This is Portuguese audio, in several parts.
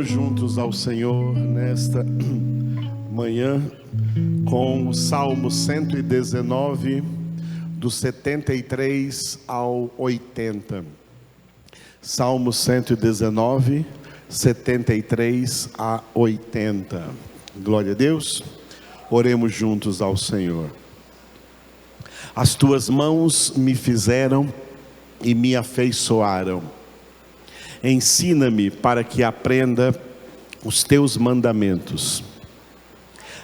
Oremos juntos ao Senhor nesta manhã com o Salmo 119, do 73 ao 80. Salmo 119, 73 a 80. Glória a Deus. Oremos juntos ao Senhor. As tuas mãos me fizeram e me afeiçoaram. Ensina-me para que aprenda os teus mandamentos.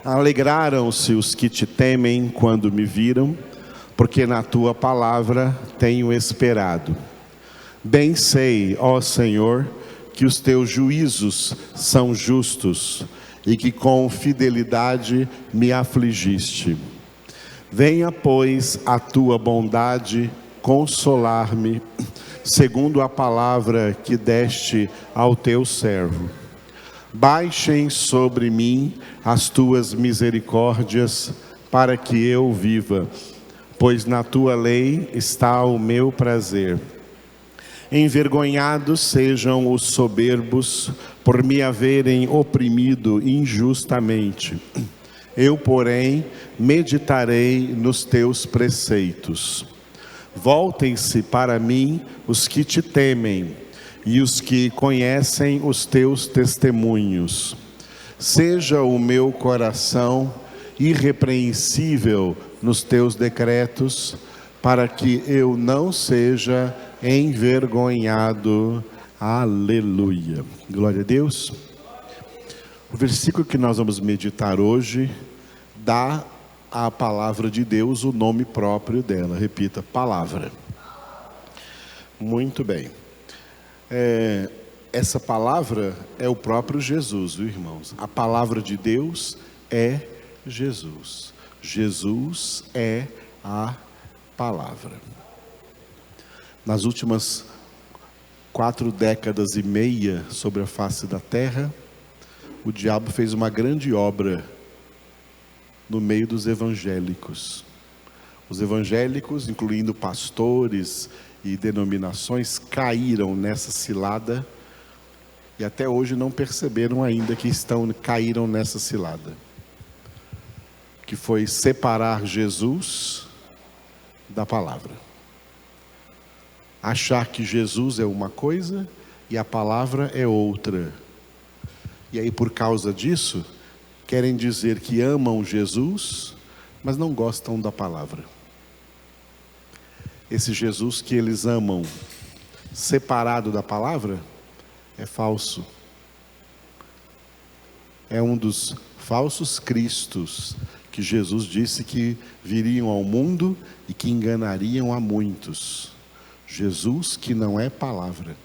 Alegraram-se os que te temem quando me viram, porque na tua palavra tenho esperado. Bem sei, ó Senhor, que os teus juízos são justos e que com fidelidade me afligiste. Venha, pois, a tua bondade consolar-me, segundo a palavra que deste ao teu servo. Baixem sobre mim as tuas misericórdias, para que eu viva, pois na tua lei está o meu prazer. Envergonhados sejam os soberbos, por me haverem oprimido injustamente. Eu, porém, meditarei nos teus preceitos. Voltem-se para mim os que te temem e os que conhecem os teus testemunhos. Seja o meu coração irrepreensível nos teus decretos, para que eu não seja envergonhado. Aleluia. Glória a Deus. O versículo que nós vamos meditar hoje dá a palavra de Deus o nome próprio dela. Repita, palavra. Muito bem. Essa palavra é o próprio Jesus, viu, irmãos? A palavra de Deus é Jesus. Jesus é a palavra. Nas últimas 4 décadas e meia sobre a face da terra, o diabo fez uma grande obra no meio dos evangélicos. Os evangélicos, incluindo pastores e denominações, caíram nessa cilada e até hoje não perceberam ainda que caíram nessa cilada, que foi separar Jesus da palavra. Achar que Jesus é uma coisa e a palavra é outra. E aí, por causa disso, querem dizer que amam Jesus, mas não gostam da palavra. Esse Jesus que eles amam, separado da palavra, é falso. É um dos falsos cristos que Jesus disse que viriam ao mundo e que enganariam a muitos. Jesus que não é palavra.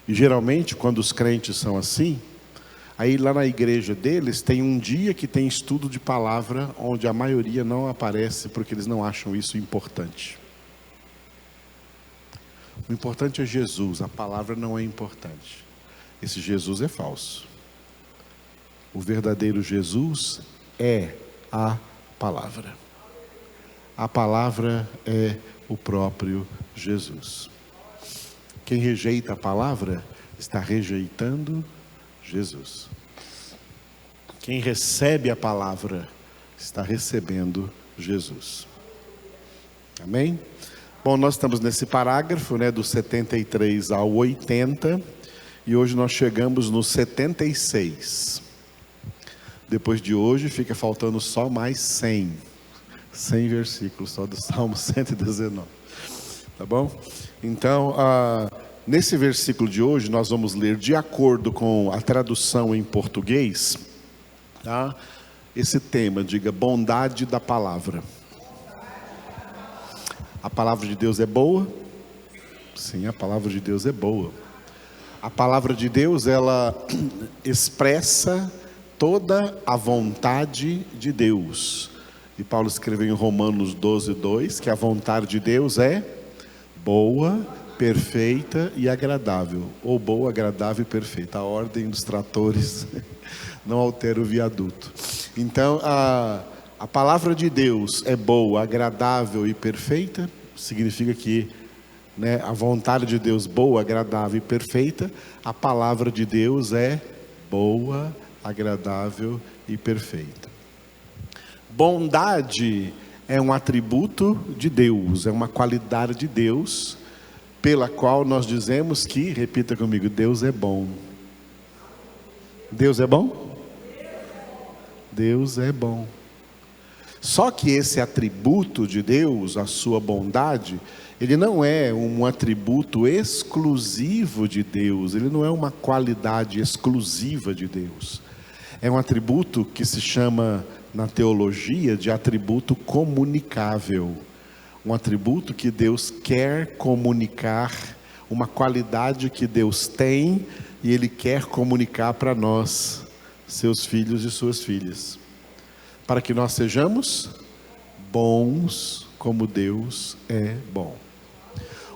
E geralmente, quando os crentes são assim, aí lá na igreja deles tem um dia que tem estudo de palavra, onde a maioria não aparece porque eles não acham isso importante. O importante é Jesus, a palavra não é importante. Esse Jesus é falso. O verdadeiro Jesus é a palavra. A palavra é o próprio Jesus. Quem rejeita a palavra está rejeitando Jesus. Quem recebe a palavra está recebendo Jesus. Amém? Bom, nós estamos nesse parágrafo, do 73 ao 80, e hoje nós chegamos no 76. Depois de hoje fica faltando só mais 100 versículos, só do Salmo 119. Tá bom? Então, nesse versículo de hoje, nós vamos ler de acordo com a tradução em português, tá? Esse tema, diga, bondade da palavra. A palavra de Deus é boa? Sim, a palavra de Deus é boa. A palavra de Deus, ela expressa toda a vontade de Deus. E Paulo escreveu em Romanos 12:2 que a vontade de Deus é boa, perfeita e agradável. Ou boa, agradável e perfeita. A ordem dos tratores não altera o viaduto. Então, a palavra de Deus é boa, agradável e perfeita. Significa que né? A vontade de Deus boa, agradável e perfeita. A palavra de Deus é boa, agradável e perfeita. Bondade é um atributo de Deus, é uma qualidade de Deus, pela qual nós dizemos que, repita comigo, Deus é bom. Deus é bom? Deus é bom. Só que esse atributo de Deus, a sua bondade, ele não é um atributo exclusivo de Deus, ele não é uma qualidade exclusiva de Deus. É um atributo que se chama, na teologia, de atributo comunicável. Um atributo que Deus quer comunicar, uma qualidade que Deus tem e Ele quer comunicar para nós, seus filhos e suas filhas, para que nós sejamos bons como Deus é bom.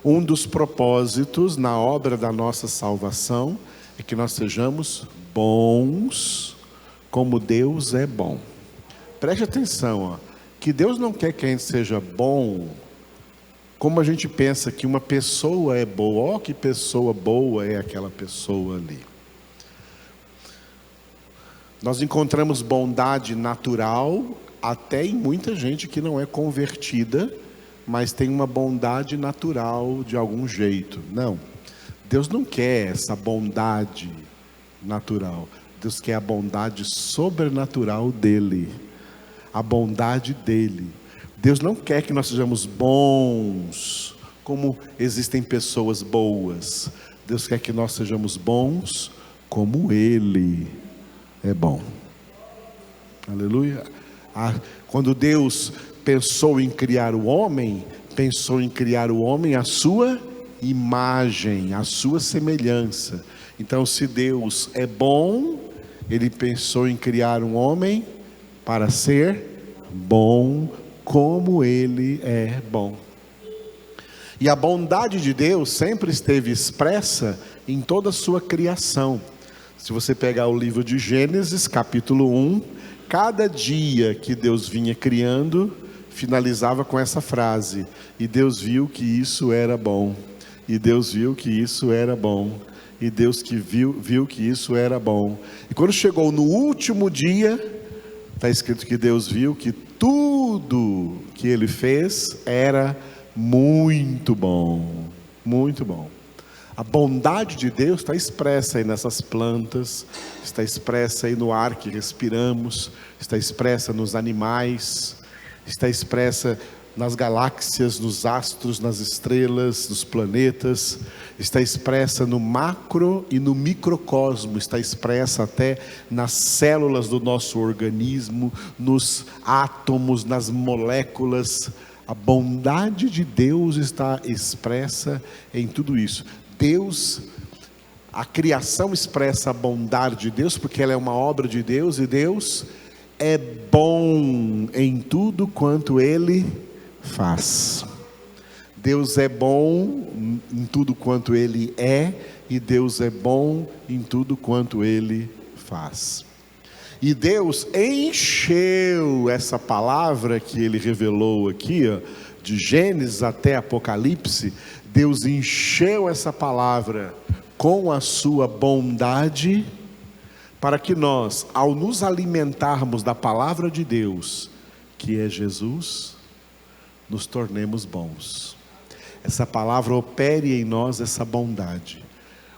Um dos propósitos na obra da nossa salvação é que nós sejamos bons como Deus é bom. Preste atenção, que Deus não quer que a gente seja bom como a gente pensa que uma pessoa é boa. Ó, que pessoa boa é aquela pessoa ali. Nós encontramos bondade natural até em muita gente que não é convertida, mas tem uma bondade natural de algum jeito. Não, Deus não quer essa bondade natural. Deus quer a bondade sobrenatural dele, a bondade dele. Deus não quer que nós sejamos bons como existem pessoas boas. Deus quer que nós sejamos bons como Ele é bom. Aleluia. Quando Deus pensou em criar o homem, pensou em criar o homem à sua imagem, à sua semelhança. Então, se Deus é bom, Ele pensou em criar um homem para ser bom como Ele é bom. E a bondade de Deus sempre esteve expressa em toda a sua criação. Se você pegar o livro de Gênesis, capítulo 1, cada dia que Deus vinha criando, finalizava com essa frase: e Deus viu que isso era bom, e Deus viu que isso era bom, e Deus que viu que isso era bom. E quando chegou no último dia, está escrito que Deus viu que tudo que Ele fez era muito bom, muito bom. A bondade de Deus está expressa aí nessas plantas, está expressa aí no ar que respiramos, está expressa nos animais, está expressa nas galáxias, nos astros, nas estrelas, nos planetas, está expressa no macro e no microcosmo, está expressa até nas células do nosso organismo, nos átomos, nas moléculas. A bondade de Deus está expressa em tudo isso. Deus, a criação expressa a bondade de Deus, porque ela é uma obra de Deus, e Deus é bom em tudo quanto Ele faz. Deus é bom em tudo quanto Ele é, e Deus é bom em tudo quanto Ele faz. E Deus encheu essa palavra que Ele revelou aqui, ó, de Gênesis até Apocalipse. Deus encheu essa palavra com a sua bondade, para que nós, ao nos alimentarmos da palavra de Deus, que é Jesus, nos tornemos bons. Essa palavra opere em nós essa bondade.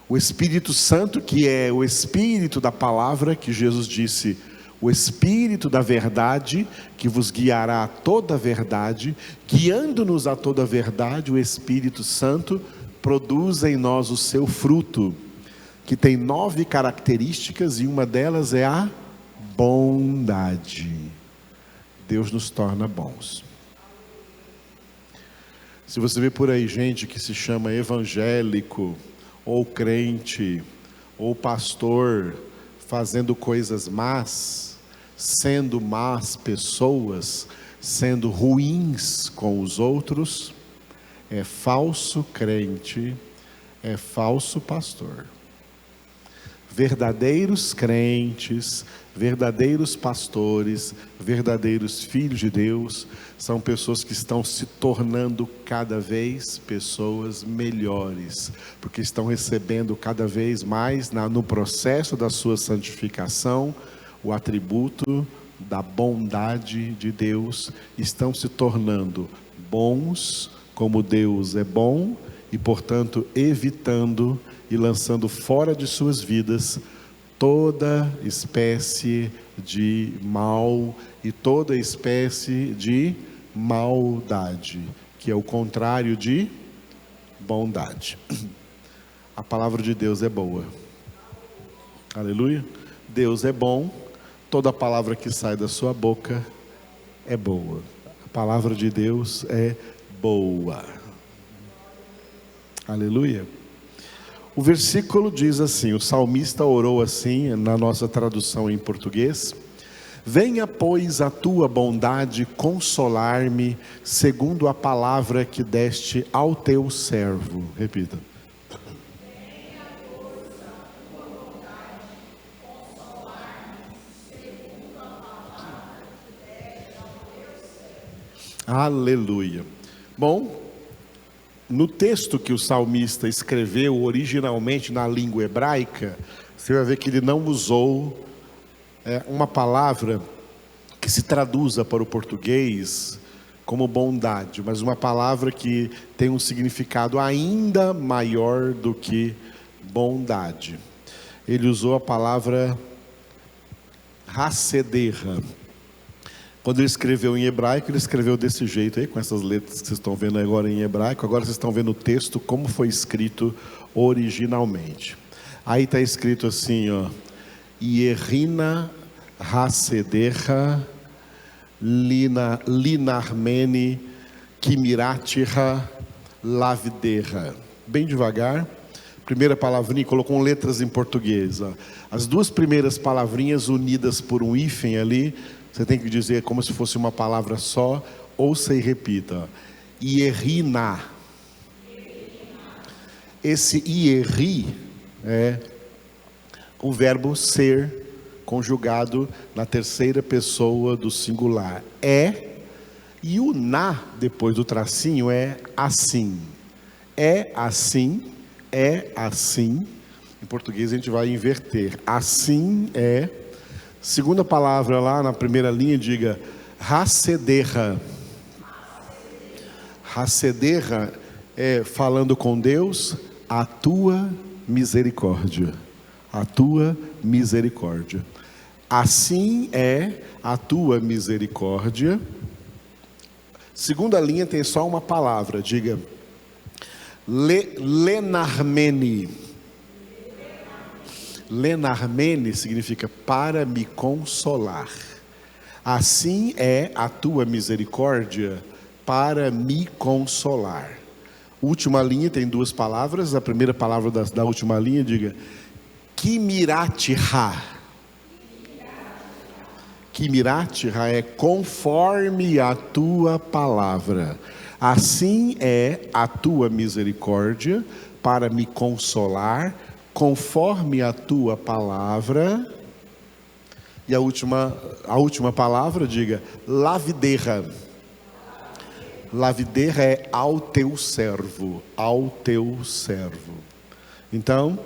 O Espírito Santo, que é o Espírito da palavra, que Jesus disse: o Espírito da verdade, que vos guiará a toda a verdade, guiando-nos a toda a verdade, o Espírito Santo produz em nós o seu fruto, que tem 9 características, e uma delas é a bondade. Deus nos torna bons. Se você vê por aí gente que se chama evangélico, ou crente, ou pastor, fazendo coisas más, sendo más pessoas, sendo ruins com os outros, é falso crente, é falso pastor. Verdadeiros crentes, verdadeiros pastores, verdadeiros filhos de Deus, são pessoas que estão se tornando cada vez pessoas melhores, porque estão recebendo cada vez mais no processo da sua santificação, o atributo da bondade de Deus, estão se tornando bons como Deus é bom e, portanto, evitando e lançando fora de suas vidas toda espécie de mal e toda espécie de maldade, que é o contrário de bondade. A palavra de Deus é boa. Aleluia. Deus é bom. Toda palavra que sai da sua boca é boa. A palavra de Deus é boa. Aleluia. O versículo diz assim, o salmista orou assim, na nossa tradução em português: venha, pois, a tua bondade consolar-me, segundo a palavra que deste ao teu servo. Repita. Venha, pois, a tua bondade consolar-me, segundo a palavra que deste ao teu servo. Aleluia. Bom, no texto que o salmista escreveu originalmente na língua hebraica, você vai ver que ele não usou uma palavra que se traduza para o português como bondade, mas uma palavra que tem um significado ainda maior do que bondade. Ele usou a palavra Hassedera. Quando ele escreveu em hebraico, ele escreveu desse jeito aí, com essas letras que vocês estão vendo agora em hebraico. Agora vocês estão vendo o texto como foi escrito originalmente. Aí está escrito assim, ó: Ierina Hassedera Linarmeni Kimiratiha Lavidera. Bem devagar. Primeira palavrinha, colocou letras em português, ó. As duas primeiras palavrinhas unidas por um hífen ali, você tem que dizer como se fosse uma palavra só. Ouça e repita. Ierina. Esse ieri é o verbo ser, conjugado na terceira pessoa do singular. É, e o na, depois do tracinho, é assim. É assim, é assim. Em português a gente vai inverter. Assim é. Segunda palavra lá na primeira linha, diga Hassedera. Hassedera é falando com Deus, a tua misericórdia. A tua misericórdia. Assim é a tua misericórdia. Segunda linha tem só uma palavra, diga Lenarmeni. Lenarmeni significa para me consolar. Assim é a tua misericórdia para me consolar. Última linha tem duas palavras. A primeira palavra da última linha, diga Kimiratiha. Kimiratiha é conforme a tua palavra. Assim é a tua misericórdia para me consolar, conforme a tua palavra. E a última palavra, diga Lavidera. Lavidera é ao teu servo, ao teu servo. Então,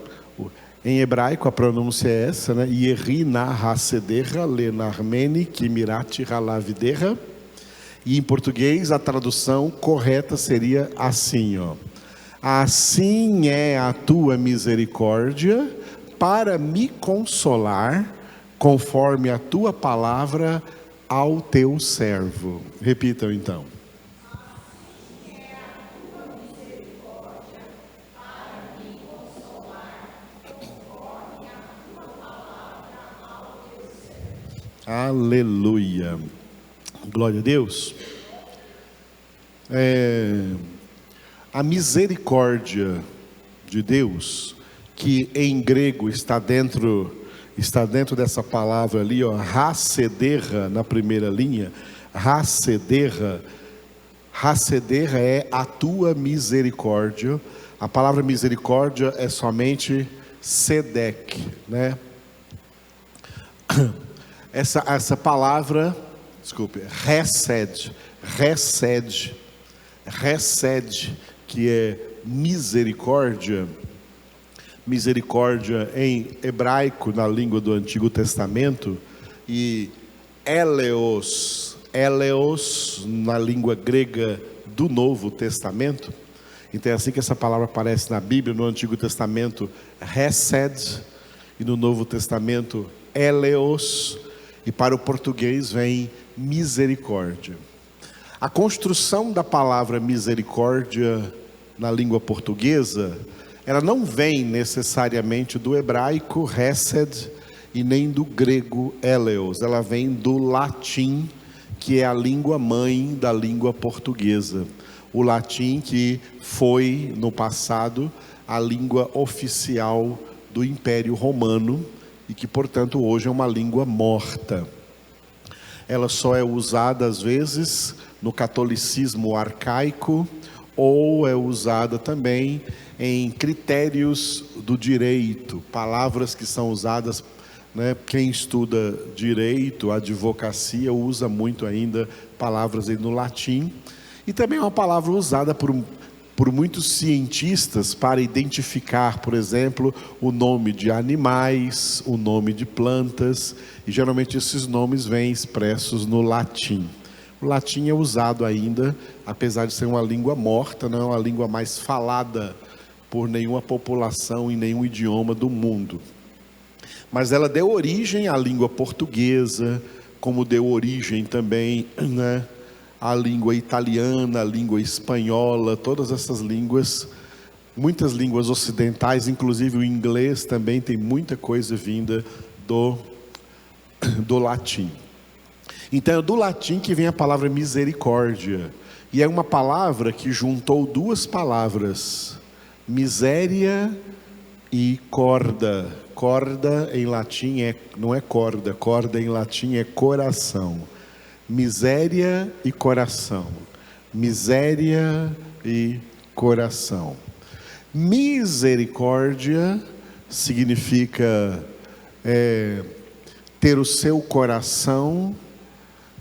em hebraico a pronúncia é essa, né? Ierina Hassedera Lenarmeni Kimiratiha Lavidera. E em português a tradução correta seria assim, ó: assim é a tua misericórdia para me consolar, conforme a tua palavra ao teu servo. Repitam então. Assim é a tua misericórdia para me consolar, conforme a tua palavra ao teu servo. Aleluia. Glória a Deus. A misericórdia de Deus, que em grego está dentro dessa palavra ali, ó, Hassedera, na primeira linha. Hassedera é a tua misericórdia. A palavra misericórdia é somente Sedec, né? Essa palavra, desculpe, Hesed, que é misericórdia em hebraico, na língua do Antigo Testamento, e eleos na língua grega do Novo Testamento. Então é assim que essa palavra aparece na Bíblia. No Antigo Testamento, Hesed, e no Novo Testamento, eleos, e para o português vem misericórdia. A construção da palavra misericórdia na língua portuguesa, ela não vem necessariamente do hebraico Hesed e nem do grego eleos, ela vem do latim, que é a língua mãe da língua portuguesa. O latim que foi, no passado, a língua oficial do Império Romano e que, portanto, hoje é uma língua morta. Ela só é usada, às vezes, no catolicismo arcaico, ou é usada também em critérios do direito, palavras que são usadas, né? Quem estuda direito, advocacia, usa muito ainda palavras aí no latim. E também é uma palavra usada por muitos cientistas para identificar, por exemplo, o nome de animais, o nome de plantas, e geralmente esses nomes vêm expressos no latim. O latim é usado ainda, apesar de ser uma língua morta, não é uma língua mais falada por nenhuma população em nenhum idioma do mundo. Mas ela deu origem à língua portuguesa, como deu origem também, né, à língua italiana, à língua espanhola, todas essas línguas, muitas línguas ocidentais, inclusive o inglês também tem muita coisa vinda do latim. Então é do latim que vem a palavra misericórdia, e é uma palavra que juntou duas palavras, miséria e corda. Corda em latim não é corda, corda em latim é coração. Miséria e coração. Miséria e coração. Misericórdia significa ter o seu coração,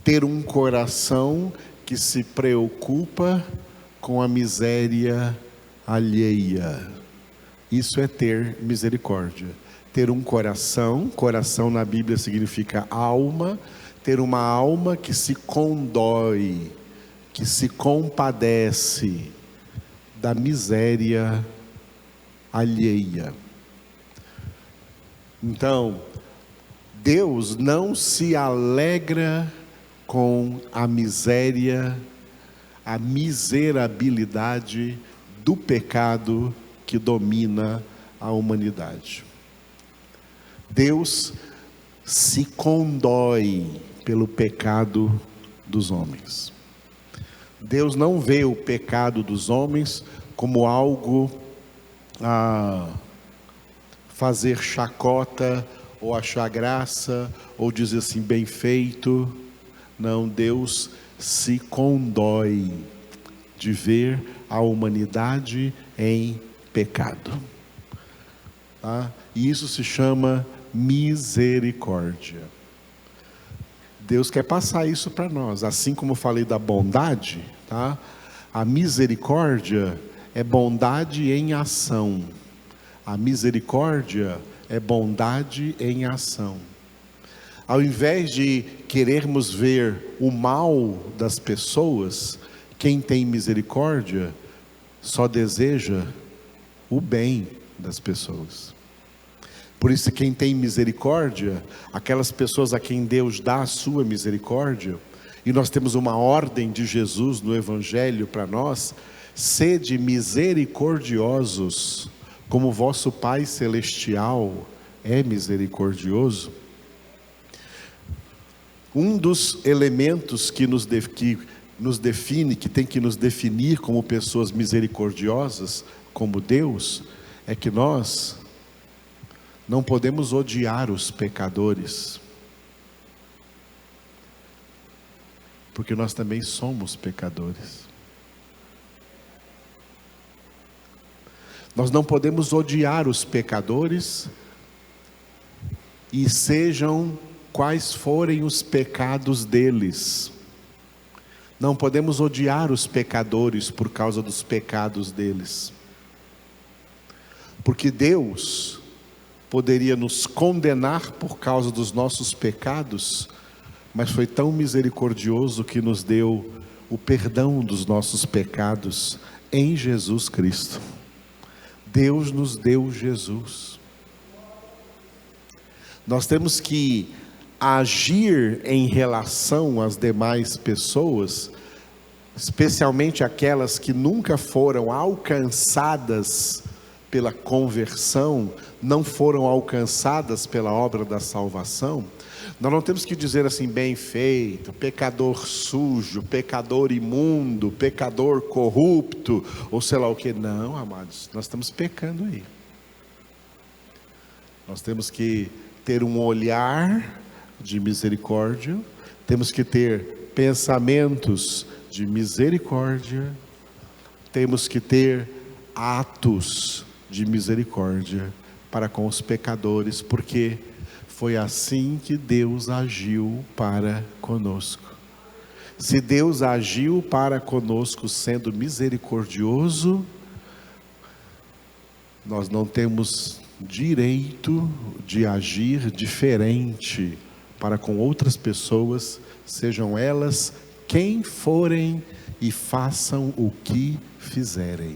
ter um coração que se preocupa com a miséria alheia. Isso é ter misericórdia. Ter um coração, coração na Bíblia significa alma, ter uma alma que se condói, que se compadece da miséria alheia. Então, Deus não se alegra com a miséria, a miserabilidade do pecado que domina a humanidade. Deus se condói pelo pecado dos homens. Deus não vê o pecado dos homens como algo a fazer chacota, ou achar graça, ou dizer assim, bem feito. Não, Deus se condói de ver a humanidade em pecado. Tá? E isso se chama misericórdia. Deus quer passar isso para nós. Assim como eu falei da bondade, tá? A misericórdia é bondade em ação. A misericórdia é bondade em ação. Ao invés de querermos ver o mal das pessoas, quem tem misericórdia só deseja o bem das pessoas. Por isso, quem tem misericórdia, aquelas pessoas a quem Deus dá a sua misericórdia, e nós temos uma ordem de Jesus no Evangelho para nós: sede misericordiosos, como vosso Pai Celestial é misericordioso. Um dos elementos que nos define, que tem que nos definir como pessoas misericordiosas, como Deus, é que nós não podemos odiar os pecadores, porque nós também somos pecadores. Nós não podemos odiar os pecadores, e sejam quais forem os pecados deles. Não podemos odiar os pecadores por causa dos pecados deles. Porque Deus poderia nos condenar por causa dos nossos pecados, mas foi tão misericordioso que nos deu o perdão dos nossos pecados em Jesus Cristo. Deus nos deu Jesus. Nós temos que agir em relação às demais pessoas, especialmente aquelas que nunca foram alcançadas pela conversão, não foram alcançadas pela obra da salvação. Nós não temos que dizer assim, bem feito, pecador sujo, pecador imundo, pecador corrupto, ou sei lá o que. Não, amados, nós estamos pecando aí. Nós temos que ter um olhar de misericórdia, temos que ter pensamentos de misericórdia, temos que ter atos de misericórdia para com os pecadores, porque foi assim que Deus agiu para conosco. Se Deus agiu para conosco sendo misericordioso, nós não temos direito de agir diferente para com outras pessoas, sejam elas quem forem e façam o que fizerem.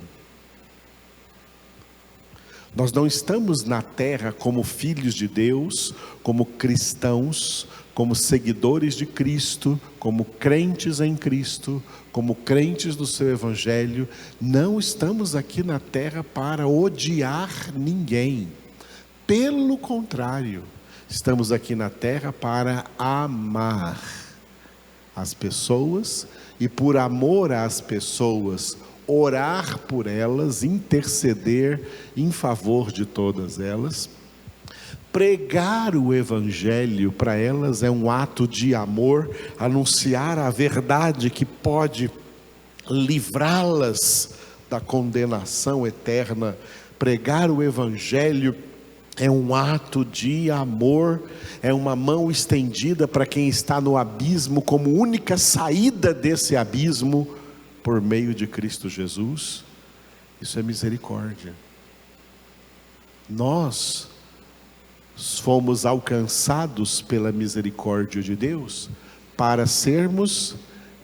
Nós não estamos na terra como filhos de Deus, como cristãos, como seguidores de Cristo, como crentes em Cristo, como crentes do seu Evangelho. Não estamos aqui na terra para odiar ninguém. Pelo contrário, estamos aqui na terra para amar as pessoas e, por amor às pessoas, orar por elas, interceder em favor de todas elas. Pregar o Evangelho para elas é um ato de amor, anunciar a verdade que pode livrá-las da condenação eterna. Pregar o Evangelho é um ato de amor, é uma mão estendida para quem está no abismo, como única saída desse abismo, por meio de Cristo Jesus. Isso é misericórdia. Nós fomos alcançados pela misericórdia de Deus para sermos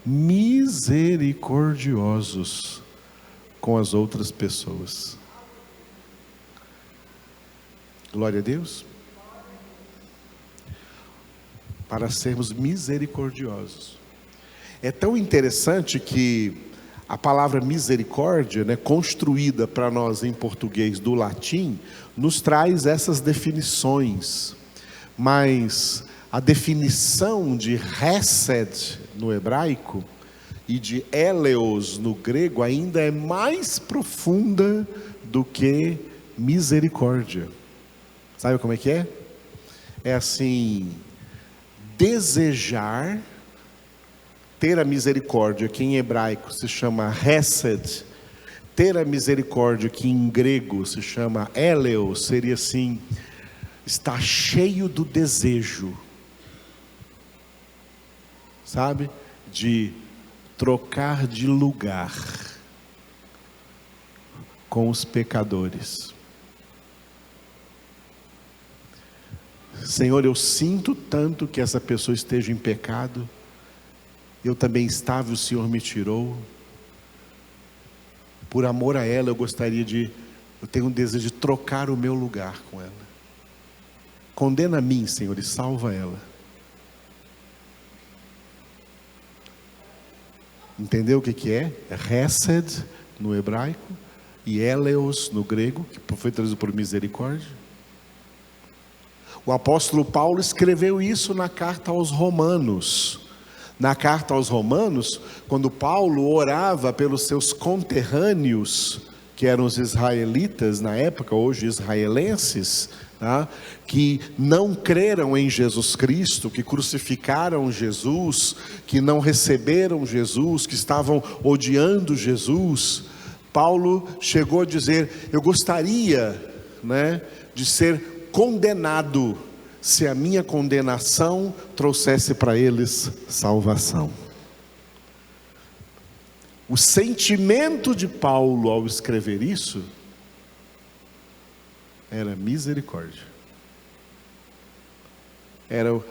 misericordiosos com as outras pessoas. Glória a Deus. Para sermos misericordiosos. É tão interessante que a palavra misericórdia, construída para nós em português do latim, nos traz essas definições. Mas a definição de hesed no hebraico e de eleos no grego ainda é mais profunda do que misericórdia. Sabe como é que é? É assim, desejar, ter a misericórdia, que em hebraico se chama hesed, ter a misericórdia, que em grego se chama eleos, seria assim, estar cheio do desejo, sabe? De trocar de lugar com os pecadores. Senhor, eu sinto tanto que essa pessoa esteja em pecado. Eu também estava, o Senhor me tirou. Por amor a ela, eu tenho um desejo de trocar o meu lugar com ela. Condena a mim, Senhor, e salva ela. Entendeu o que é? É hesed no hebraico e eleos no grego, que foi traduzido por misericórdia. O apóstolo Paulo escreveu isso na carta aos Romanos. Na carta aos Romanos, quando Paulo orava pelos seus conterrâneos, que eram os israelitas na época, hoje israelenses, que não creram em Jesus Cristo, que crucificaram Jesus, que não receberam Jesus, que estavam odiando Jesus, Paulo chegou a dizer: eu gostaria, né, de ser condenado, se a minha condenação trouxesse para eles salvação. O sentimento de Paulo ao escrever isso era misericórdia. Era o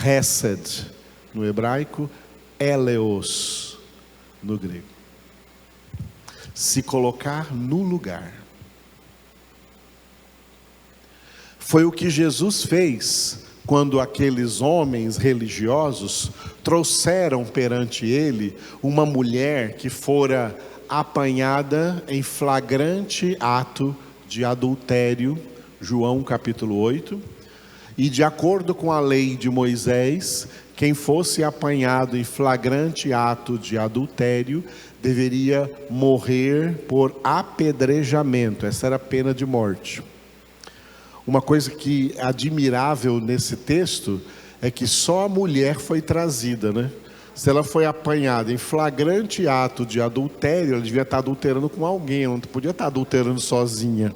hesed no hebraico, eleos no grego. Se colocar no lugar. Foi o que Jesus fez quando aqueles homens religiosos trouxeram perante ele uma mulher que fora apanhada em flagrante ato de adultério, João capítulo 8, e de acordo com a lei de Moisés, quem fosse apanhado em flagrante ato de adultério deveria morrer por apedrejamento. Essa era a pena de morte. Uma coisa que é admirável nesse texto é que só a mulher foi trazida, né? Se ela foi apanhada em flagrante ato de adultério, ela devia estar adulterando com alguém, ela não podia estar adulterando sozinha.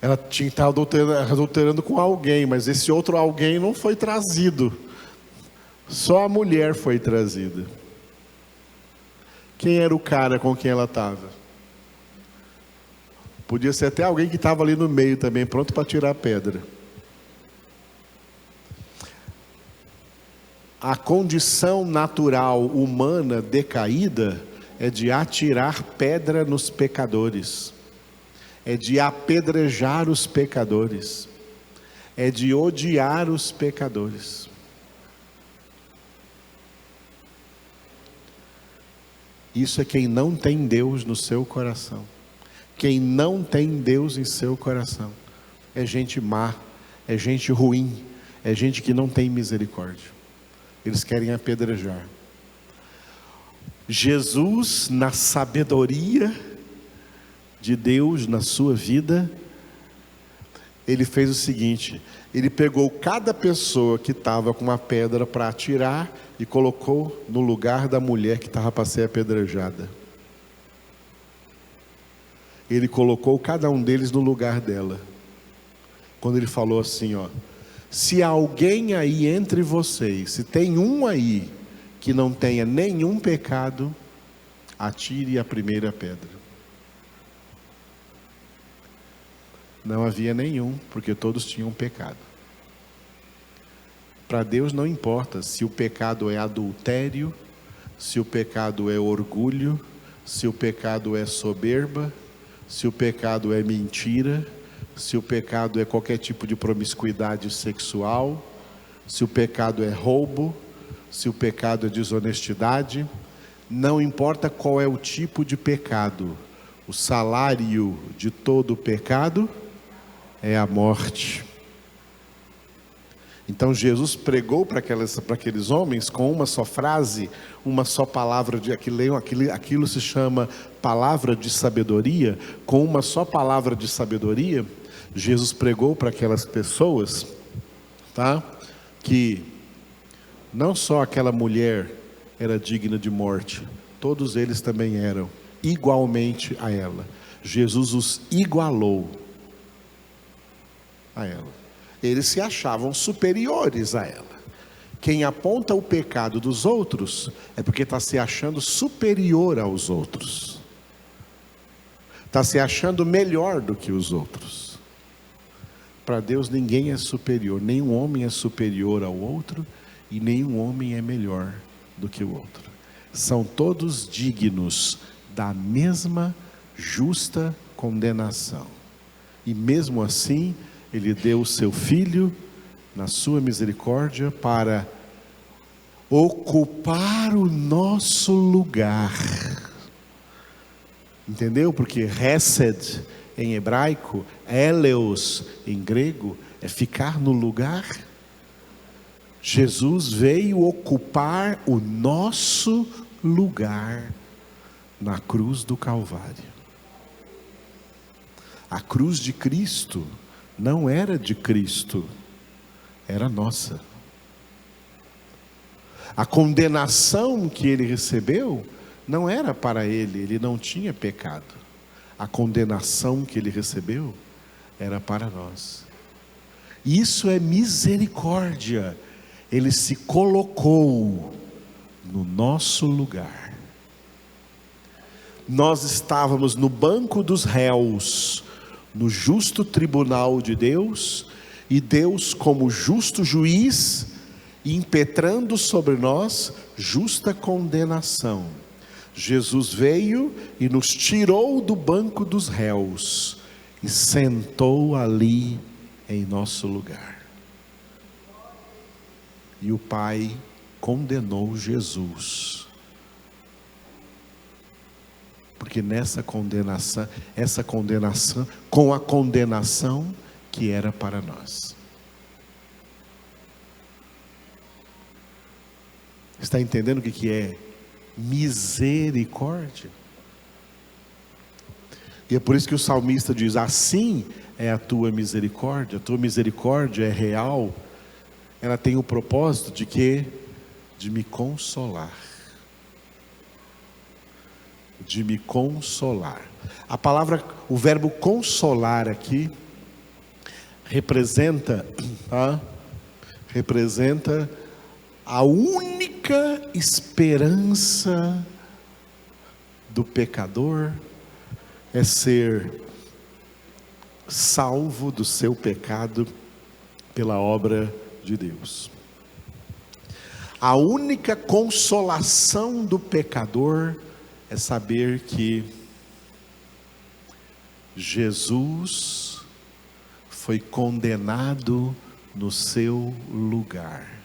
Ela tinha que estar adulterando com alguém, mas esse outro alguém não foi trazido. Só a mulher foi trazida. Quem era o cara com quem ela estava? Podia ser até alguém que estava ali no meio também, pronto para tirar a pedra. A condição natural humana decaída é de atirar pedra nos pecadores, é de apedrejar os pecadores, é de odiar os pecadores. Isso é quem não tem Deus no seu coração. Quem não tem Deus em seu coração é gente má, é gente ruim, é gente que não tem misericórdia. Eles querem apedrejar. Jesus, na sabedoria de Deus na sua vida, ele fez o seguinte: ele pegou cada pessoa que estava com uma pedra para atirar e colocou no lugar da mulher que estava para ser apedrejada. Ele colocou cada um deles no lugar dela. Quando ele falou assim, ó: se alguém aí entre vocês, se tem um aí que não tenha nenhum pecado, atire a primeira pedra. Não havia nenhum, porque todos tinham pecado. Para Deus não importa se o pecado é adultério, se o pecado é orgulho, se o pecado é soberba, se o pecado é mentira, se o pecado é qualquer tipo de promiscuidade sexual, se o pecado é roubo, se o pecado é desonestidade, não importa qual é o tipo de pecado, o salário de todo pecado é a morte. Então Jesus pregou para aqueles homens com uma só frase, uma só palavra, aquilo se chama palavra de sabedoria. Com uma só palavra de sabedoria, Jesus pregou para aquelas pessoas, tá? Que não só aquela mulher era digna de morte, todos eles também eram, igualmente a ela. Jesus os igualou a ela. Eles se achavam superiores a ela. Quem aponta o pecado dos outros é porque está se achando superior aos outros, está se achando melhor do que os outros. Para Deus ninguém é superior, nenhum homem é superior ao outro e nenhum homem é melhor do que o outro. São todos dignos da mesma justa condenação. E mesmo assim, Ele deu o seu Filho, na sua misericórdia, para ocupar o nosso lugar. Entendeu? Porque hesed em hebraico, eleos em grego, é ficar no lugar. Jesus veio ocupar o nosso lugar na cruz do Calvário. A cruz de Cristo não era de Cristo, era nossa. A condenação que ele recebeu não era para ele não tinha pecado. A condenação que ele recebeu era para nós. Isso é misericórdia. Ele se colocou no nosso lugar. Nós estávamos no banco dos réus, no justo tribunal de Deus, e Deus, como justo juiz, impetrando sobre nós justa condenação. Jesus veio e nos tirou do banco dos réus e sentou ali em nosso lugar. E o Pai condenou Jesus, porque essa condenação, com a condenação que era para nós. Está entendendo o que é misericórdia? E é por isso que o salmista diz: assim é a tua misericórdia é real, ela tem o propósito de quê? De me consolar. De me consolar. A palavra, o verbo consolar aqui, representa a única esperança do pecador é ser salvo do seu pecado pela obra de Deus. A única consolação do pecador é saber que Jesus foi condenado no seu lugar.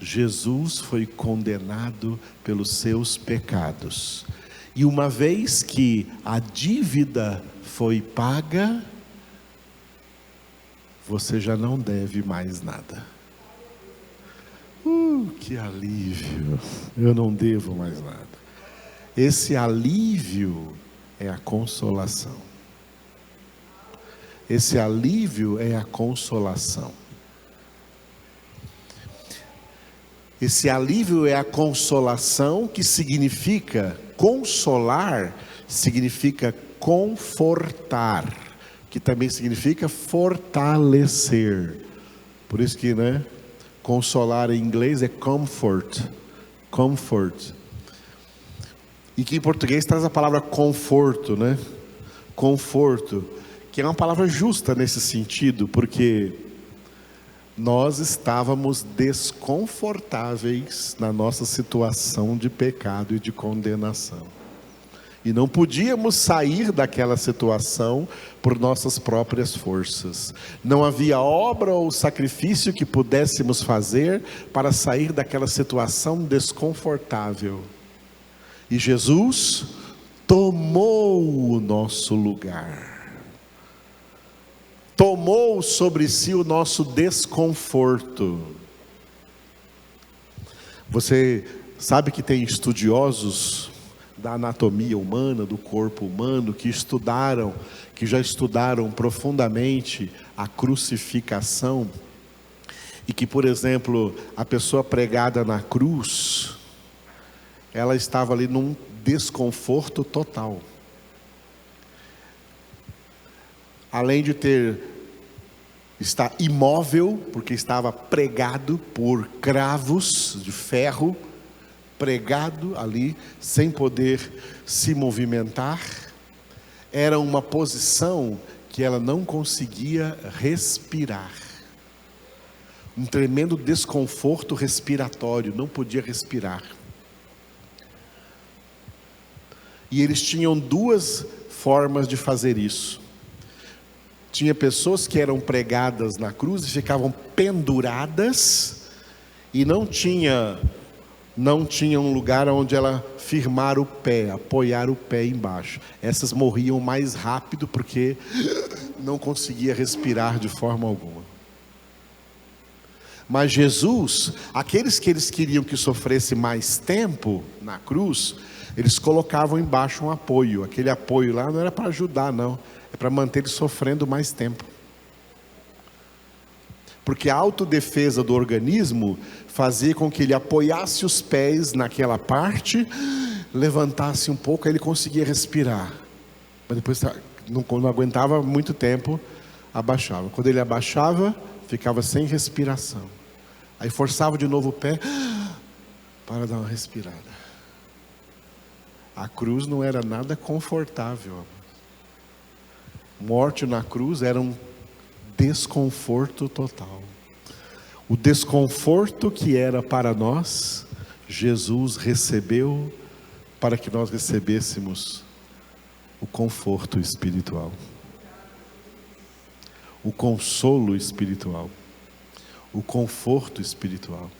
Jesus foi condenado pelos seus pecados. E uma vez que a dívida foi paga, você já não deve mais nada. Que alívio! Eu não devo mais nada. Esse alívio é a consolação. Esse alívio é a consolação. Esse alívio é a consolação, que significa consolar, significa confortar, que também significa fortalecer. Por isso que, consolar em inglês é comfort. E que em português traz a palavra conforto, Conforto, que é uma palavra justa nesse sentido, porque nós estávamos desconfortáveis na nossa situação de pecado e de condenação. E não podíamos sair daquela situação por nossas próprias forças. Não havia obra ou sacrifício que pudéssemos fazer para sair daquela situação desconfortável. E Jesus tomou o nosso lugar. Tomou sobre si o nosso desconforto. Você sabe que tem estudiosos da anatomia humana, do corpo humano, que já estudaram profundamente a crucificação, e que, por exemplo, a pessoa pregada na cruz, ela estava ali num desconforto total. Além de estar imóvel, porque estava pregado por cravos de ferro, pregado ali, sem poder se movimentar, era uma posição que ela não conseguia respirar. Um tremendo desconforto respiratório, não podia respirar. E eles tinham duas formas de fazer isso. Tinha pessoas que eram pregadas na cruz e ficavam penduradas, e não tinha um lugar onde ela firmar o pé, apoiar o pé embaixo. Essas morriam mais rápido porque não conseguia respirar de forma alguma. Mas Jesus, aqueles que eles queriam que sofresse mais tempo na cruz, eles colocavam embaixo um apoio. Aquele apoio lá não era para ajudar, não. É para manter ele sofrendo mais tempo. Porque a autodefesa do organismo fazia com que ele apoiasse os pés naquela parte, levantasse um pouco, aí ele conseguia respirar. Mas depois não aguentava muito tempo, abaixava. Quando ele abaixava, ficava sem respiração. Aí forçava de novo o pé para dar uma respirada. A cruz não era nada confortável. Morte na cruz era um desconforto total. O desconforto que era para nós, Jesus recebeu para que nós recebêssemos o conforto espiritual, o consolo espiritual, o conforto espiritual.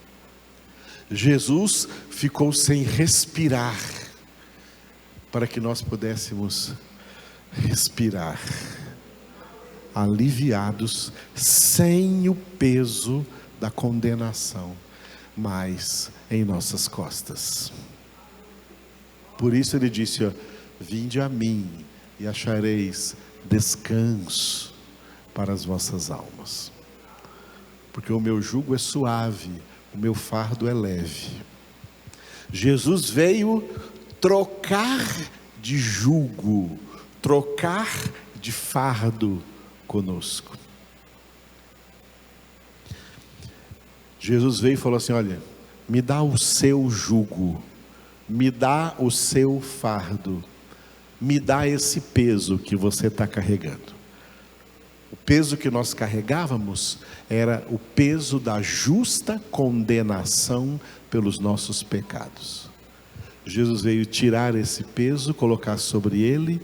Jesus ficou sem respirar para que nós pudéssemos respirar, aliviados, sem o peso da condenação mais em nossas costas. Por isso ele disse, vinde a mim e achareis descanso para as vossas almas, porque o meu jugo é suave, o meu fardo é leve. Jesus veio trocar de jugo, trocar de fardo conosco. Jesus veio e falou assim, olha, me dá o seu jugo, me dá o seu fardo, me dá esse peso que você está carregando. O peso que nós carregávamos era o peso da justa condenação pelos nossos pecados. Jesus veio tirar esse peso, colocar sobre ele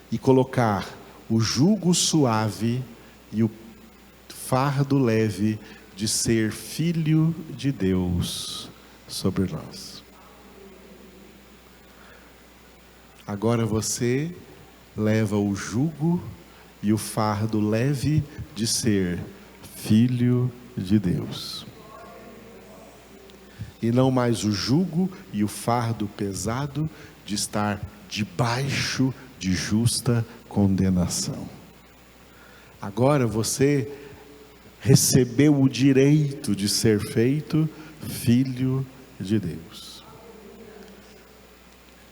e colocar o jugo suave e o fardo leve de ser filho de Deus sobre nós. Agora você leva o jugo e o fardo leve de ser filho de Deus. E não mais o jugo e o fardo pesado de estar debaixo de justa condenação. Agora você recebeu o direito de ser feito filho de Deus.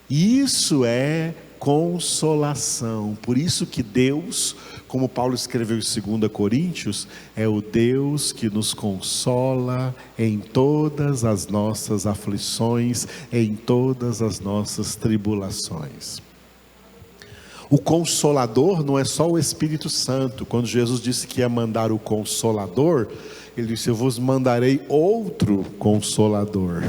Isso é consolação. Por isso que Deus, como Paulo escreveu em 2 Coríntios, é o Deus que nos consola em todas as nossas aflições, em todas as nossas tribulações. O Consolador não é só o Espírito Santo. Quando Jesus disse que ia mandar o Consolador, ele disse, eu vos mandarei outro Consolador.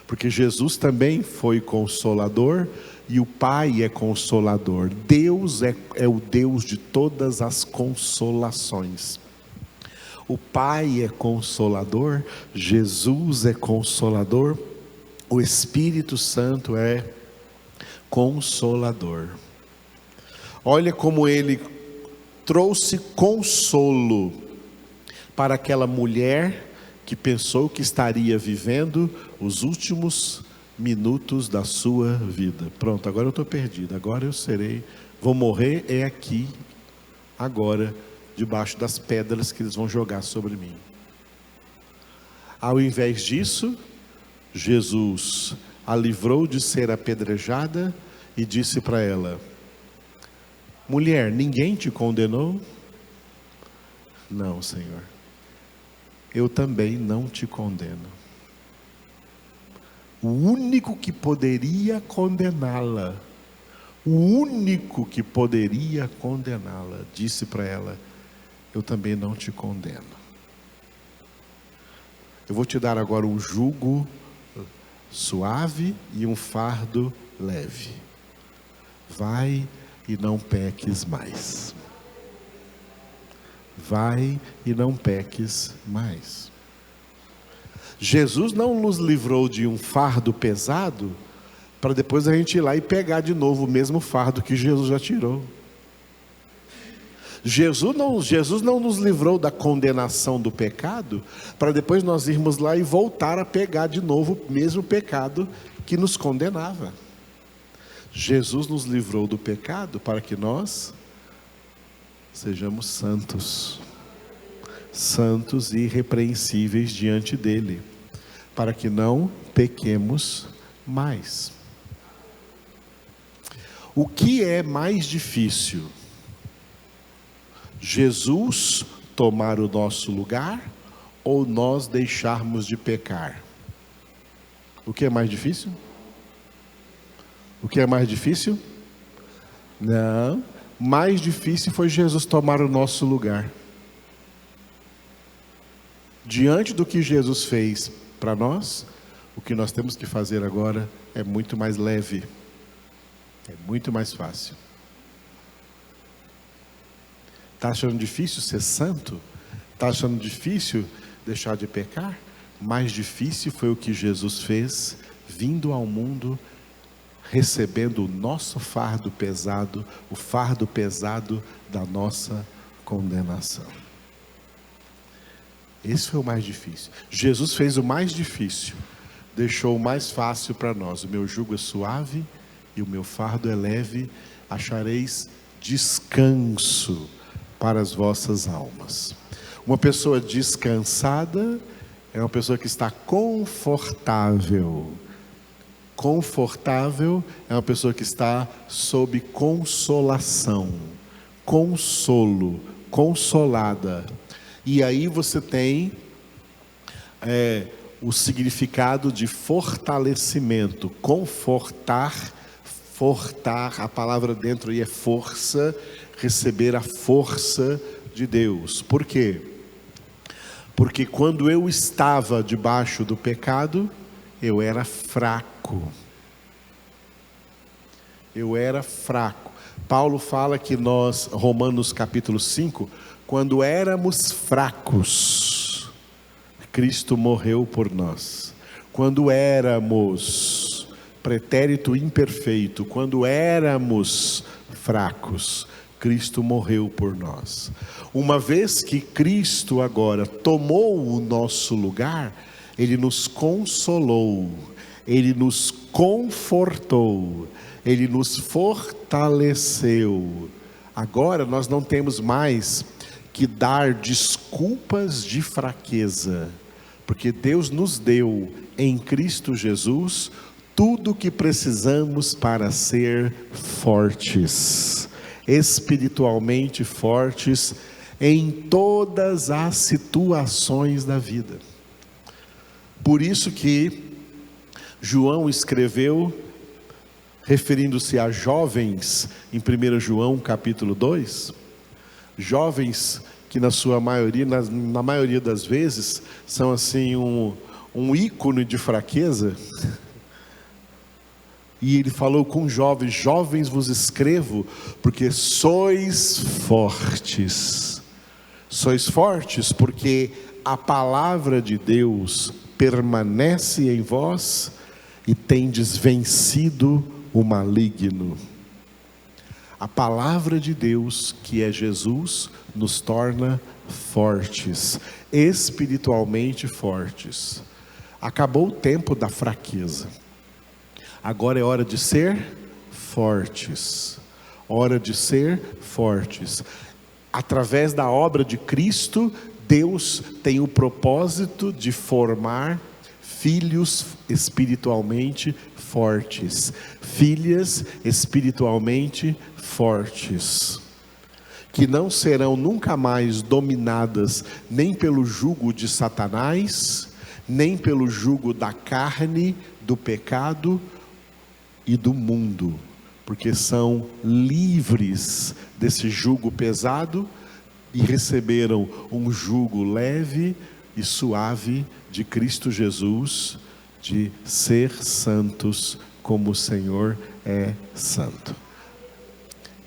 Porque Jesus também foi Consolador e o Pai é Consolador. Deus é o Deus de todas as consolações. O Pai é Consolador, Jesus é Consolador, o Espírito Santo é Consolador. Olha como ele trouxe consolo para aquela mulher que pensou que estaria vivendo os últimos minutos da sua vida. Pronto, agora eu estou perdido, agora eu vou morrer aqui, agora, debaixo das pedras que eles vão jogar sobre mim. Ao invés disso, Jesus a livrou de ser apedrejada e disse para ela, mulher, ninguém te condenou? Não, Senhor, eu também não te condeno. O único que poderia condená-la, disse para ela, eu também não te condeno. Eu vou te dar agora um jugo suave e um fardo leve. Vai e não peques mais. Vai e não peques mais. Jesus não nos livrou de um fardo pesado para depois a gente ir lá e pegar de novo o mesmo fardo que Jesus já tirou. Jesus não nos livrou da condenação do pecado para depois nós irmos lá e voltar a pegar de novo o mesmo pecado que nos condenava. Jesus nos livrou do pecado para que nós sejamos santos e irrepreensíveis diante dele, para que não pequemos mais. O que é mais difícil? Jesus tomar o nosso lugar ou nós deixarmos de pecar? O que é mais difícil? O que é mais difícil? Não, mais difícil foi Jesus tomar o nosso lugar. Diante do que Jesus fez para nós, o que nós temos que fazer agora é muito mais leve, é muito mais fácil. Está achando difícil ser santo? Está achando difícil deixar de pecar? Mais difícil foi o que Jesus fez, vindo ao mundo, recebendo o nosso fardo pesado, o fardo pesado da nossa condenação. Esse foi o mais difícil. Jesus fez o mais difícil, deixou o mais fácil para nós. O meu jugo é suave e o meu fardo é leve, achareis descanso para as vossas almas. Uma pessoa descansada é uma pessoa que está confortável. Confortável é uma pessoa que está sob consolação, consolo, consolada. E aí você tem o significado de fortalecimento, confortar, a palavra dentro aí é força, receber a força de Deus. Por quê? Porque quando eu estava debaixo do pecado, eu era fraco. Eu era fraco. Paulo fala que nós, Romanos capítulo 5, quando éramos fracos, Cristo morreu por nós. Quando éramos, pretérito imperfeito, quando éramos fracos, Cristo morreu por nós. Uma vez que Cristo agora tomou o nosso lugar, Ele nos consolou, Ele nos confortou, Ele nos fortaleceu. Agora nós não temos mais que dar desculpas de fraqueza, porque Deus nos deu em Cristo Jesus tudo o que precisamos para ser fortes, espiritualmente fortes em todas as situações da vida. Por isso que João escreveu, referindo-se a jovens, em 1 João capítulo 2, jovens que na sua maioria, na maioria das vezes, são assim um ícone de fraqueza. E ele falou com jovens: jovens vos escrevo, porque sois fortes. Sois fortes porque a palavra de Deus permanece em vós e tendes vencido o maligno. A palavra de Deus, que é Jesus, nos torna fortes, espiritualmente fortes. Acabou o tempo da fraqueza. Agora é hora de ser fortes. Hora de ser fortes. Através da obra de Cristo, Deus tem o propósito de formar filhos espiritualmente fortes, filhas espiritualmente fortes, que não serão nunca mais dominadas nem pelo jugo de Satanás, nem pelo jugo da carne, do pecado e do mundo, porque são livres desse jugo pesado e receberam um jugo leve e suave de Cristo Jesus, de ser santos como o Senhor é santo.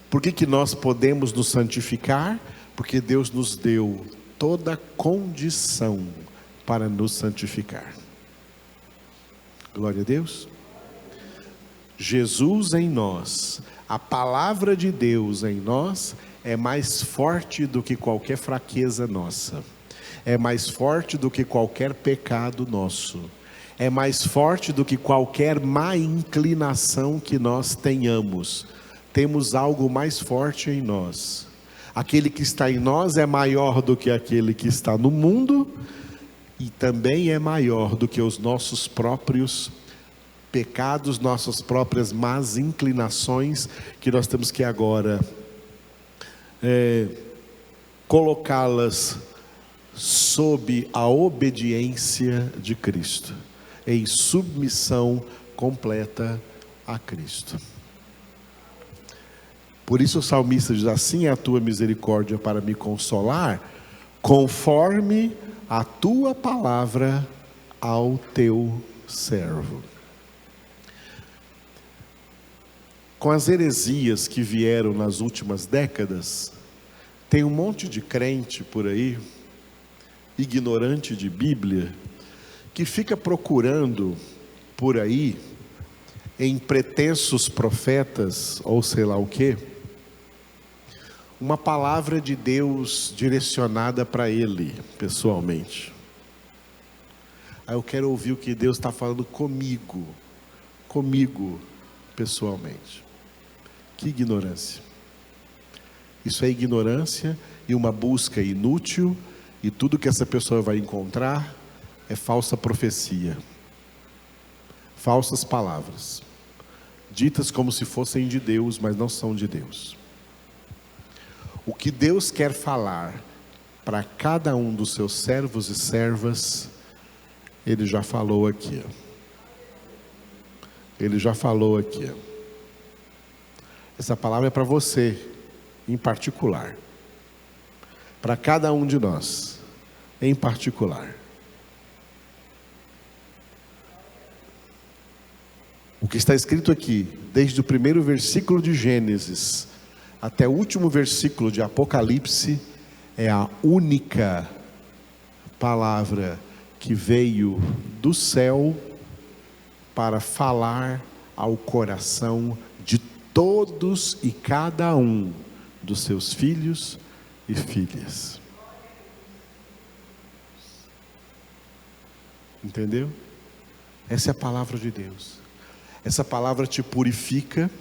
Por que nós podemos nos santificar? Porque Deus nos deu toda a condição para nos santificar. Glória a Deus. Jesus em nós, a palavra de Deus em nós é mais forte do que qualquer fraqueza nossa, é mais forte do que qualquer pecado nosso, é mais forte do que qualquer má inclinação que nós tenhamos. Temos algo mais forte em nós. Aquele que está em nós é maior do que aquele que está no mundo, e também é maior do que os nossos próprios pecados, nossas próprias más inclinações, que nós temos que agora colocá-las sob a obediência de Cristo, em submissão completa a Cristo. Por isso o salmista diz: assim é a tua misericórdia para me consolar, conforme a tua palavra ao teu servo. Com as heresias que vieram nas últimas décadas, tem um monte de crente por aí, ignorante de Bíblia, que fica procurando por aí, em pretensos profetas, ou sei lá o quê, uma palavra de Deus direcionada para ele, pessoalmente. Aí eu quero ouvir o que Deus está falando comigo, pessoalmente. Que ignorância! Isso é ignorância e uma busca inútil, e tudo que essa pessoa vai encontrar é falsa profecia, falsas palavras, ditas como se fossem de Deus, mas não são de Deus. O que Deus quer falar para cada um dos seus servos e servas, Ele já falou aqui. Ele já falou aqui. Essa palavra é para você, em particular. Para cada um de nós, em particular. O que está escrito aqui, desde o primeiro versículo de Gênesis até o último versículo de Apocalipse, é a única palavra que veio do céu para falar ao coração de todos e cada um dos seus filhos e filhas. Entendeu? Essa é a palavra de Deus. Essa palavra te purifica.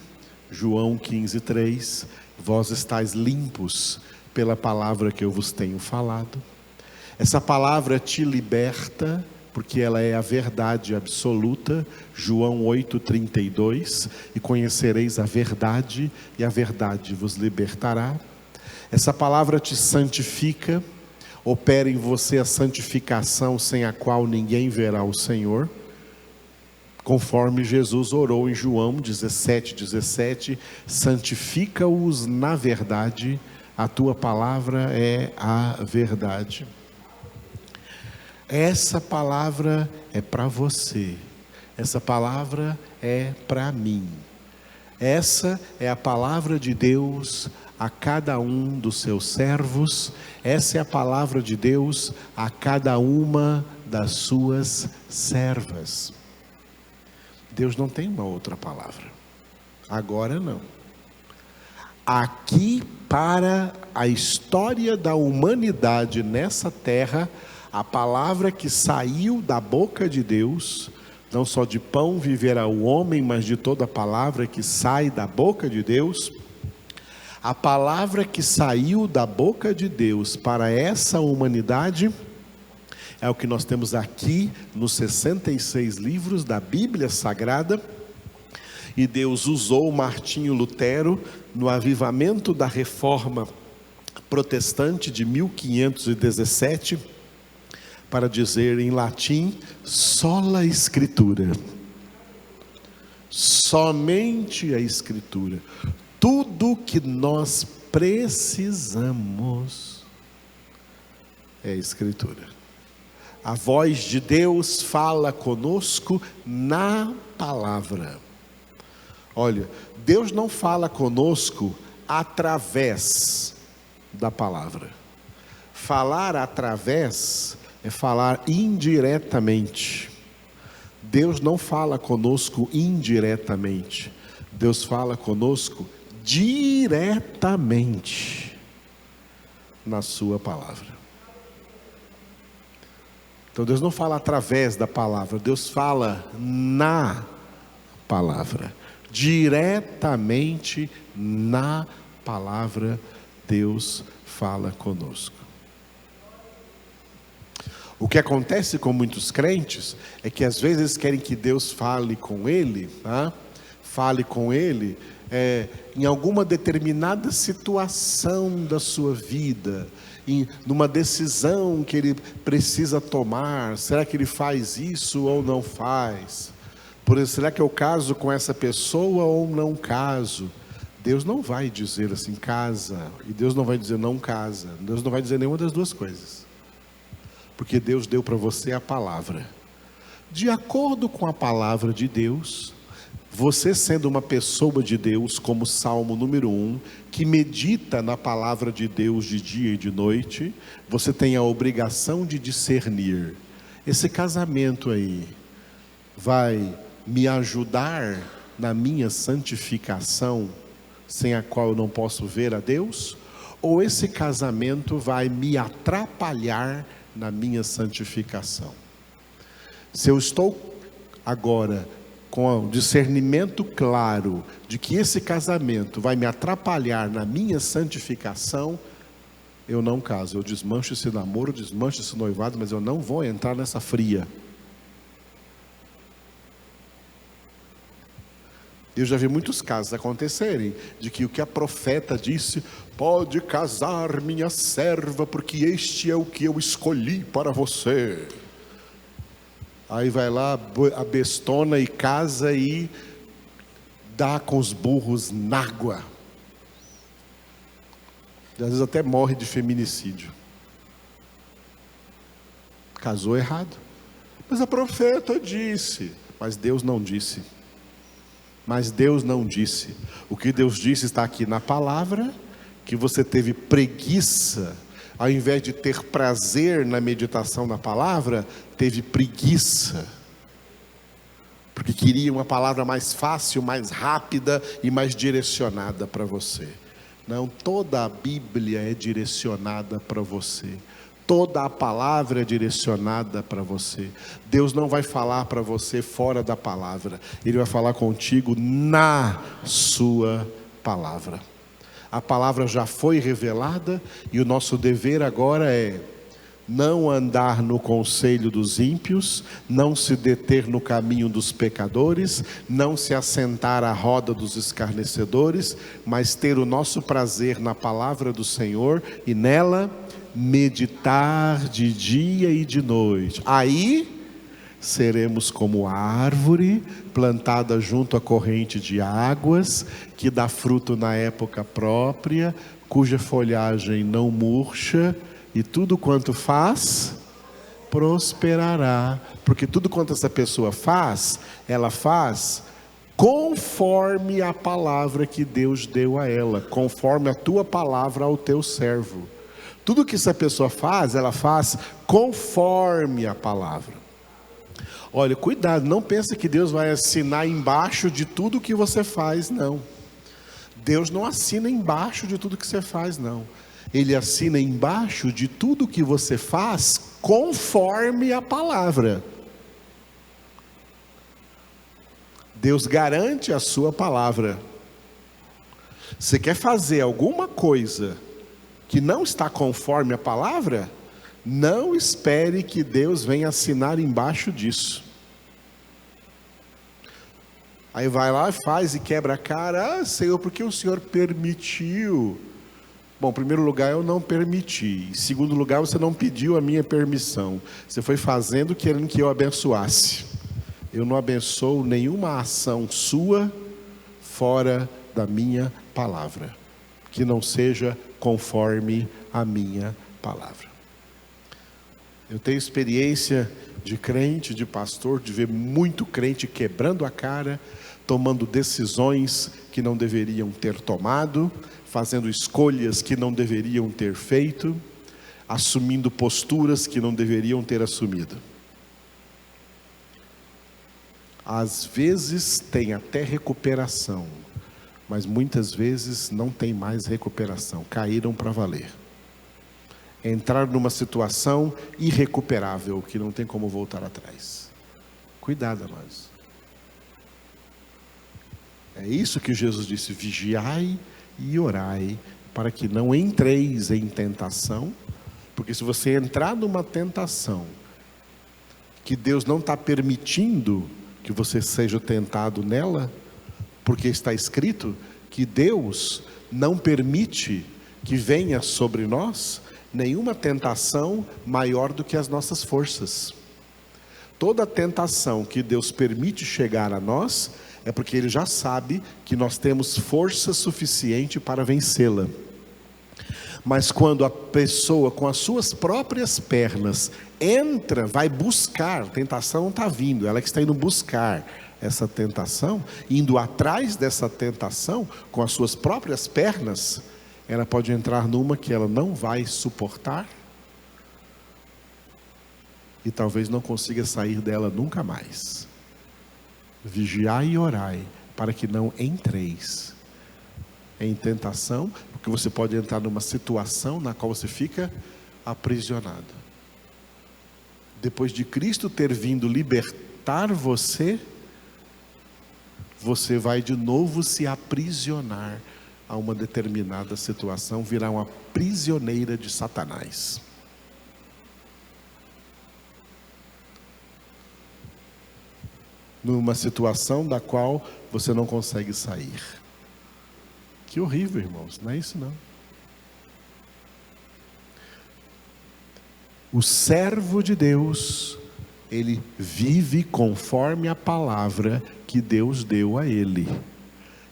João 15:3, vós estáis limpos pela palavra que eu vos tenho falado. Essa palavra te liberta, porque ela é a verdade absoluta. João 8:32, e conhecereis a verdade, e a verdade vos libertará. Essa palavra te santifica, opera em você a santificação sem a qual ninguém verá o Senhor, conforme Jesus orou em João 17:17, santifica-os na verdade, a tua palavra é a verdade. Essa palavra é para você, essa palavra é para mim. Essa é a palavra de Deus a cada um dos seus servos, essa é a palavra de Deus a cada uma das suas servas. Deus não tem uma outra palavra, agora não. Aqui, para a história da humanidade nessa terra, a palavra que saiu da boca de Deus, não só de pão viverá o homem, mas de toda a palavra que sai da boca de Deus, a palavra que saiu da boca de Deus para essa humanidade, é o que nós temos aqui nos 66 livros da Bíblia Sagrada. E Deus usou Martinho Lutero no avivamento da Reforma Protestante de 1517 para dizer em latim: sola Escritura, somente a Escritura. Tudo que nós precisamos é a Escritura. A voz de Deus fala conosco na palavra. Olha, Deus não fala conosco através da palavra. Falar através é falar indiretamente. Deus não fala conosco indiretamente. Deus fala conosco diretamente na sua palavra. Então Deus não fala através da palavra, Deus fala na palavra, diretamente na palavra. Deus fala conosco. O que acontece com muitos crentes é que às vezes querem que Deus fale com ele, tá? Fale com ele em alguma determinada situação da sua vida, numa decisão que ele precisa tomar. Será que ele faz isso ou não faz? Por exemplo, será que eu caso com essa pessoa ou não caso? Deus não vai dizer assim, casa, e Deus não vai dizer não casa. Deus não vai dizer nenhuma das duas coisas. Porque Deus deu para você a palavra. De acordo com a palavra de Deus, você sendo uma pessoa de Deus, como Salmo número 1, que medita na palavra de Deus de dia e de noite, você tem a obrigação de discernir. Esse casamento aí vai me ajudar na minha santificação, sem a qual eu não posso ver a Deus? Ou esse casamento vai me atrapalhar na minha santificação? Se eu estou agora com o discernimento claro de que esse casamento vai me atrapalhar na minha santificação, eu não caso. Eu desmancho esse namoro, desmancho esse noivado, mas eu não vou entrar nessa fria. Eu já vi muitos casos acontecerem, de que o que a profeta disse, pode casar minha serva, porque este é o que eu escolhi para você. Aí vai lá, abestona e casa e dá com os burros na água. E às vezes até morre de feminicídio. Casou errado. Mas a profeta disse, mas Deus não disse. Mas Deus não disse. O que Deus disse está aqui na palavra, que você teve preguiça, ao invés de ter prazer na meditação da palavra, teve preguiça. Porque queria uma palavra mais fácil, mais rápida e mais direcionada para você. Não, toda a Bíblia é direcionada para você. Toda a palavra é direcionada para você. Deus não vai falar para você fora da palavra. Ele vai falar contigo na sua palavra. A palavra já foi revelada e o nosso dever agora é não andar no conselho dos ímpios, não se deter no caminho dos pecadores, não se assentar à roda dos escarnecedores, mas ter o nosso prazer na palavra do Senhor e nela meditar de dia e de noite. Aí seremos como árvore plantada junto à corrente de águas, que dá fruto na época própria, cuja folhagem não murcha, e tudo quanto faz, prosperará. Porque tudo quanto essa pessoa faz, ela faz conforme a palavra que Deus deu a ela, conforme a tua palavra ao teu servo. Tudo que essa pessoa faz, ela faz conforme a palavra. Olha, cuidado, não pense que Deus vai assinar embaixo de tudo que você faz, não. Deus não assina embaixo de tudo que você faz, não. Ele assina embaixo de tudo que você faz conforme a palavra. Deus garante a sua palavra. Você quer fazer alguma coisa que não está conforme a palavra? Não espere que Deus venha assinar embaixo disso. Aí vai lá, faz e quebra a cara. Ah, Senhor, por que o Senhor permitiu? Bom, em primeiro lugar, eu não permiti. Em segundo lugar, você não pediu a minha permissão. Você foi fazendo querendo que eu abençoasse. Eu não abençoo nenhuma ação sua fora da minha palavra, que não seja conforme a minha palavra. Eu tenho experiência de crente, de pastor, de ver muito crente quebrando a cara, tomando decisões que não deveriam ter tomado, fazendo escolhas que não deveriam ter feito, assumindo posturas que não deveriam ter assumido. Às vezes tem até recuperação, mas muitas vezes não tem mais recuperação, caíram para valer. Entraram numa situação irrecuperável, que não tem como voltar atrás. Cuidado, amados. É isso que Jesus disse, vigiai e orai, para que não entreis em tentação, porque se você entrar numa tentação que Deus não está permitindo que você seja tentado nela, porque está escrito que Deus não permite que venha sobre nós nenhuma tentação maior do que as nossas forças. Toda tentação que Deus permite chegar a nós, é porque Ele já sabe que nós temos força suficiente para vencê-la. Mas quando a pessoa com as suas próprias pernas entra, vai buscar, a tentação não está vindo, ela que está indo buscar essa tentação, indo atrás dessa tentação com as suas próprias pernas, ela pode entrar numa que ela não vai suportar e talvez não consiga sair dela nunca mais. Vigiai e orai para que não entreis em tentação, porque você pode entrar numa situação na qual você fica aprisionado. Depois de Cristo ter vindo libertar você, você vai de novo se aprisionar a uma determinada situação, virar uma prisioneira de Satanás. Numa situação da qual você não consegue sair. Que horrível, irmãos, não é isso não. O servo de Deus, ele vive conforme a palavra que Deus deu a ele.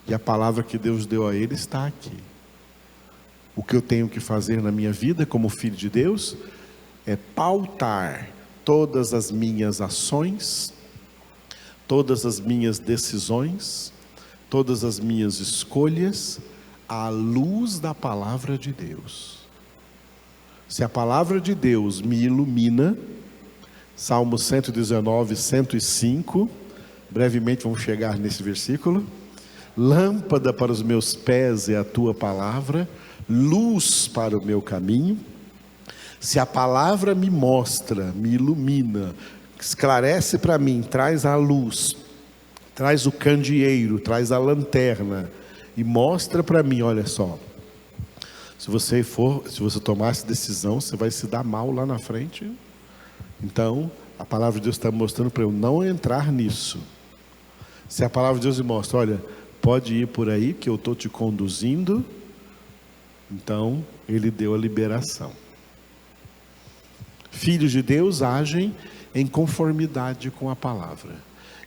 E a palavra que Deus deu a ele está aqui. O que eu tenho que fazer na minha vida como filho de Deus é pautar todas as minhas ações, todas as minhas decisões, todas as minhas escolhas à luz da palavra de Deus. Se a palavra de Deus me ilumina, Salmo 119, 105, brevemente vamos chegar nesse versículo. Lâmpada para os meus pés é a tua palavra, luz para o meu caminho. Se a palavra me mostra, me ilumina, esclarece para mim, traz a luz, traz o candeeiro, traz a lanterna e mostra para mim, olha só, se você tomar essa decisão, você vai se dar mal lá na frente. Então, a palavra de Deus está mostrando para eu não entrar nisso. Se a palavra de Deus me mostra, olha, pode ir por aí que eu estou te conduzindo, então Ele deu a liberação. Filhos de Deus agem em conformidade com a palavra.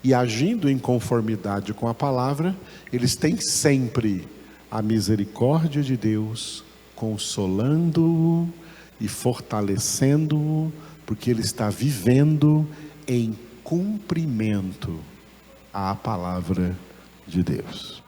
E agindo em conformidade com a palavra, eles têm sempre a misericórdia de Deus, consolando-o e fortalecendo-o, porque ele está vivendo em cumprimento à palavra de Deus.